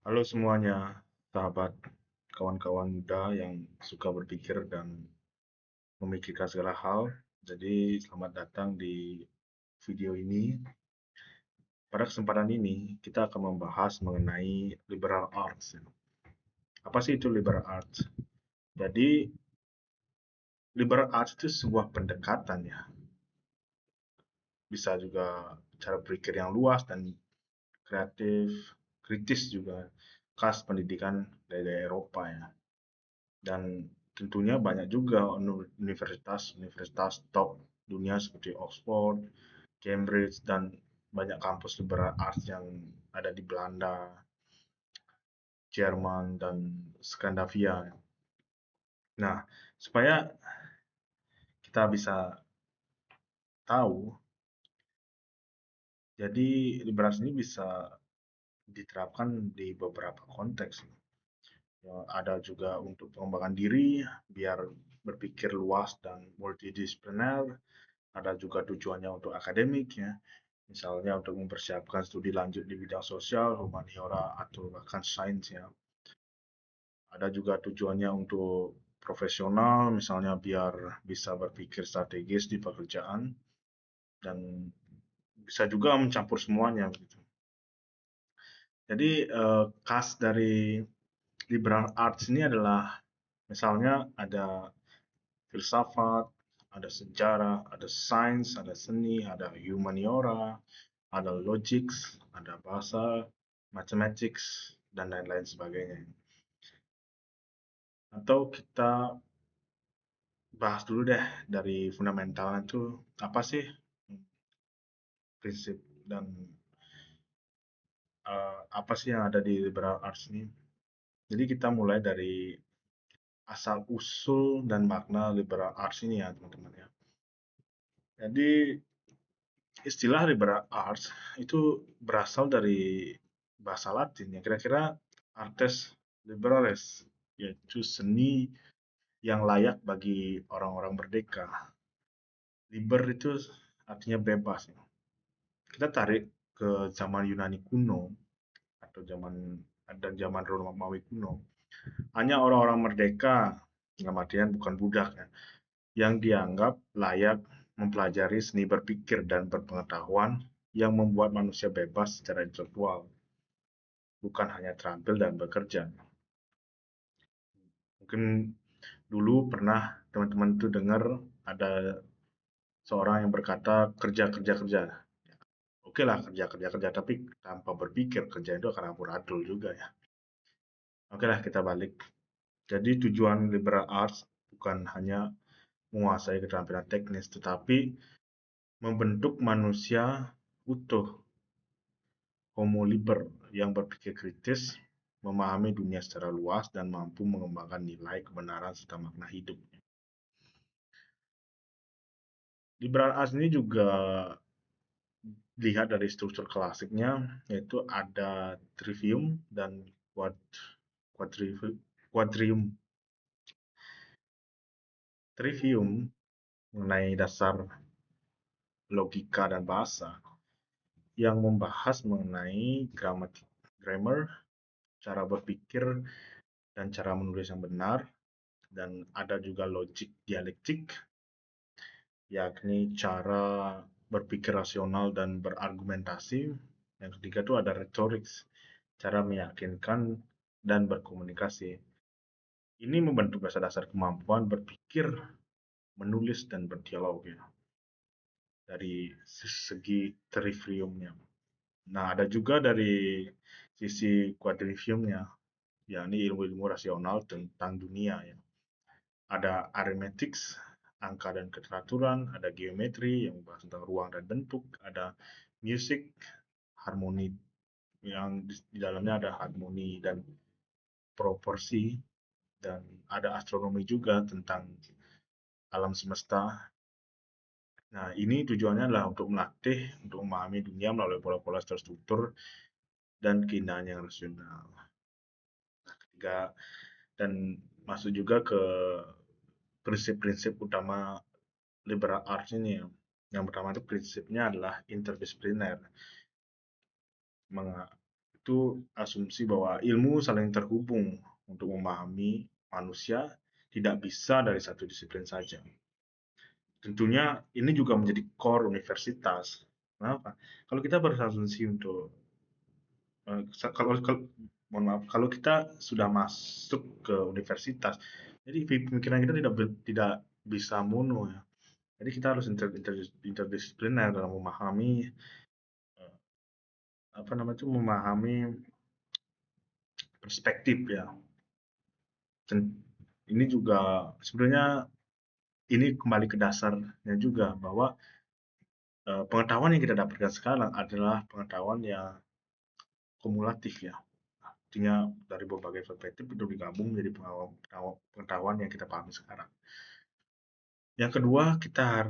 Halo semuanya, sahabat kawan-kawan muda yang suka berpikir dan memikirkan segala hal. Jadi, selamat datang di video ini. Pada kesempatan ini, kita akan membahas mengenai liberal arts. Apa sih itu liberal arts? Jadi, liberal arts itu sebuah pendekatan ya. Bisa juga cara berpikir yang luas dan kreatif, kritis juga, khas pendidikan dari Eropa ya. Dan tentunya banyak juga universitas-universitas top dunia seperti Oxford, Cambridge, dan banyak kampus liberal arts yang ada di Belanda, Jerman, dan Skandinavia. Nah, supaya kita bisa tahu, jadi liberal arts ini bisa diterapkan di beberapa konteks. Ya, ada juga untuk pengembangan diri, biar berpikir luas dan multidisipliner. Ada juga tujuannya untuk akademik ya, misalnya untuk mempersiapkan studi lanjut di bidang sosial, humaniora, atau bahkan sains ya. Ada juga tujuannya untuk profesional, misalnya biar bisa berpikir strategis di pekerjaan, dan bisa juga mencampur semuanya gitu. Jadi khas dari liberal arts ini adalah misalnya ada filsafat, ada sejarah, ada sains, ada seni, ada humaniora, ada logics, ada bahasa, mathematics, dan lain-lain sebagainya. Atau kita bahas dulu deh dari fundamentalnya itu apa sih prinsip dan apa sih yang ada di liberal arts ini. Jadi kita mulai dari asal usul dan makna liberal arts ini ya teman-teman ya. Jadi istilah liberal arts itu berasal dari bahasa Latin ya, kira-kira artes liberales, yaitu seni yang layak bagi orang-orang merdeka. Liber itu artinya bebas ya. Kita tarik ke zaman Yunani kuno atau zaman Romawi kuno. Hanya orang-orang merdeka, dalam artian bukan budak ya, yang dianggap layak mempelajari seni berpikir dan berpengetahuan yang membuat manusia bebas secara intelektual, bukan hanya terampil dan bekerja. Mungkin dulu pernah teman-teman itu dengar ada seorang yang berkata kerja kerja kerja. Oke lah kerja kerja kerja, tapi tanpa berpikir kerja itu akan amburadul juga ya. Oke lah kita balik. Jadi tujuan liberal arts bukan hanya menguasai keterampilan teknis, tetapi membentuk manusia utuh, homo liber, yang berpikir kritis, memahami dunia secara luas, dan mampu mengembangkan nilai kebenaran serta makna hidup. Liberal arts ini juga dilihat dari struktur klasiknya, yaitu ada trivium dan quadrivium. Trivium mengenai dasar logika dan bahasa, yang membahas mengenai grammar, cara berpikir, dan cara menulis yang benar. Dan ada juga logik dialektik, yakni cara berpikir rasional dan berargumentasi. Yang ketiga itu ada retorik, cara meyakinkan dan berkomunikasi. Ini membentuk dasar-dasar kemampuan berpikir, menulis, dan berdialog ya, dari segi triviumnya. Nah, ada juga dari sisi quadriviumnya, yakni ilmu-ilmu rasional tentang dunia ya. Ada arithmetics, angka dan keteraturan, ada geometri yang membahas tentang ruang dan bentuk, ada music, harmoni, yang di dalamnya ada harmoni dan proporsi, dan ada astronomi juga tentang alam semesta. Nah, ini tujuannya adalah untuk melatih, untuk memahami dunia melalui pola-pola terstruktur dan keindahan yang rasional. Nah, ketiga, dan masuk juga ke prinsip-prinsip utama liberal arts ini ya. Yang pertama itu prinsipnya adalah interdisipliner. itu asumsi bahwa ilmu saling terhubung untuk memahami manusia tidak bisa dari satu disiplin saja. Tentunya ini juga menjadi core universitas. Kenapa? Kalau kita berasumsi untuk kalau mohon maaf, kalau kita sudah masuk ke universitas, jadi pemikiran kita tidak bisa mono ya. Jadi kita harus interdisipliner dalam memahami apa namanya itu memahami perspektif ya. Dan ini juga sebenarnya ini kembali ke dasarnya juga bahwa pengetahuan yang kita dapatkan sekarang adalah pengetahuan yang kumulatif ya. Artinya dari berbagai perspektif itu digabung menjadi pengetahuan yang kita pahami sekarang. Yang kedua, kita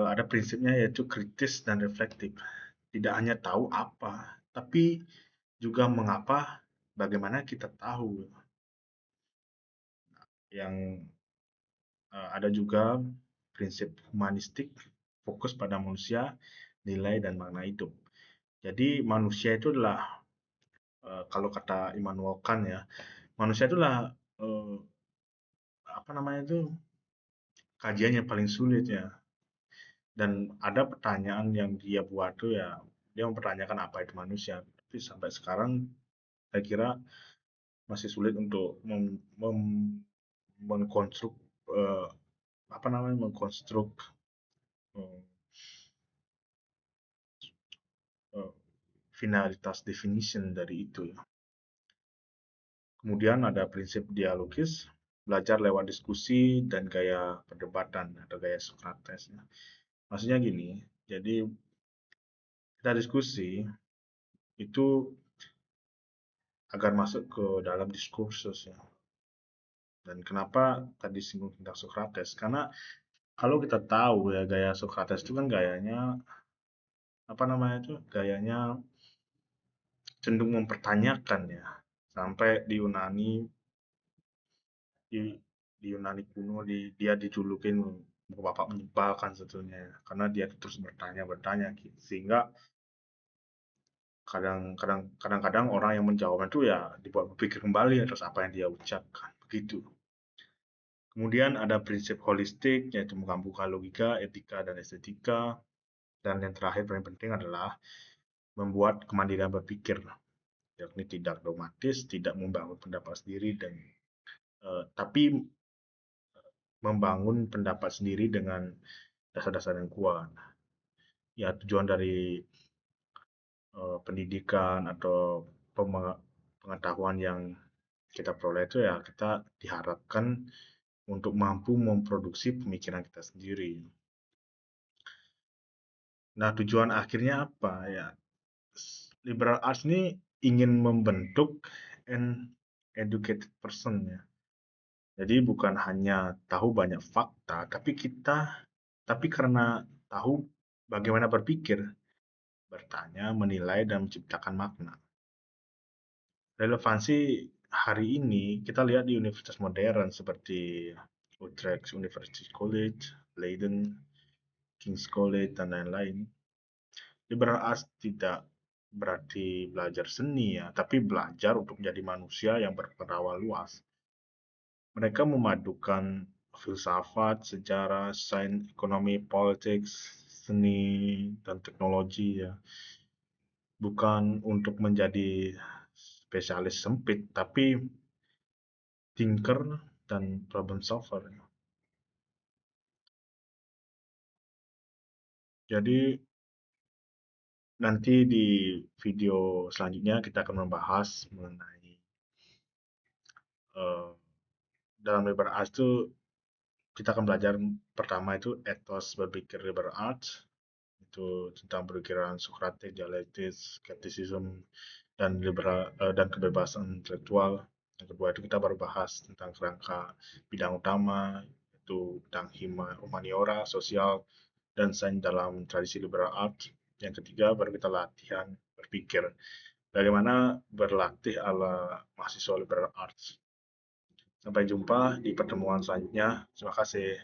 ada prinsipnya yaitu kritis dan reflektif. Tidak hanya tahu apa, tapi juga mengapa, bagaimana kita tahu. Yang ada juga prinsip humanistik, fokus pada manusia, nilai dan makna hidup. Jadi manusia itu adalah kalau kata Immanuel Kant ya, manusia itu adalah apa namanya itu kajian yang paling sulit ya. Dan ada pertanyaan yang dia buat tuh ya, dia mempertanyakan apa itu manusia. Tapi sampai sekarang saya kira masih sulit untuk mengkonstruk eh, apa namanya mengkonstruk eh, eh, finalitas definition dari itu ya. Kemudian ada prinsip dialogis, belajar lewat diskusi dan gaya perdebatan atau gaya Socrates. Ya. Maksudnya gini, jadi kita diskusi itu agar masuk ke dalam diskursus ya. Dan kenapa tadi singgung tentang Socrates? Karena kalau kita tahu ya gaya Socrates itu kan gayanya apa namanya itu gayanya cenderung mempertanyakan ya. Sampai di, di Yunani kuno dia dijulukin bapak menyebalkan sebetulnya ya. Karena dia terus bertanya gitu. Sehingga kadang-kadang orang yang menjawab itu ya dibuat berpikir kembali atas apa yang dia ucapkan begitu. Kemudian ada prinsip holistik yaitu menggabungkan logika, etika dan estetika, dan yang terakhir paling penting adalah membuat kemandirian berpikir, yakni tidak dogmatis, tidak membangun pendapat sendiri dan tapi membangun pendapat sendiri dengan dasar-dasar yang kuat. Ya tujuan dari pendidikan atau pengetahuan yang kita peroleh itu ya kita diharapkan untuk mampu memproduksi pemikiran kita sendiri. Nah, tujuan akhirnya apa ya? Liberal arts ini ingin membentuk an educated person ya. Jadi bukan hanya tahu banyak fakta, tapi karena tahu bagaimana berpikir, bertanya, menilai dan menciptakan makna. Relevansi hari ini kita lihat di universitas modern seperti Utrecht University College, Leiden, King's College, dan lain-lain. Liberal arts tidak berarti belajar seni ya, tapi belajar untuk menjadi manusia yang berpengetahuan luas. Mereka memadukan filsafat, sejarah, sains, ekonomi, politik, seni, dan teknologi ya. Bukan untuk menjadi spesialis sempit, tapi thinker dan problem solver. Jadi nanti di video selanjutnya kita akan membahas mengenai uh, dalam liberal arts itu kita akan belajar pertama itu etos berpikir liberal arts itu tentang pemikiran Socrates, dialektis, skepticism dan kebebasan intelektual. Yang kedua itu kita baru bahas tentang kerangka bidang utama itu bidang humaniora, sosial dan sains dalam tradisi liberal arts. Yang ketiga baru kita latihan berpikir. Bagaimana berlatih ala mahasiswa liberal arts. Sampai jumpa di pertemuan selanjutnya. Terima kasih.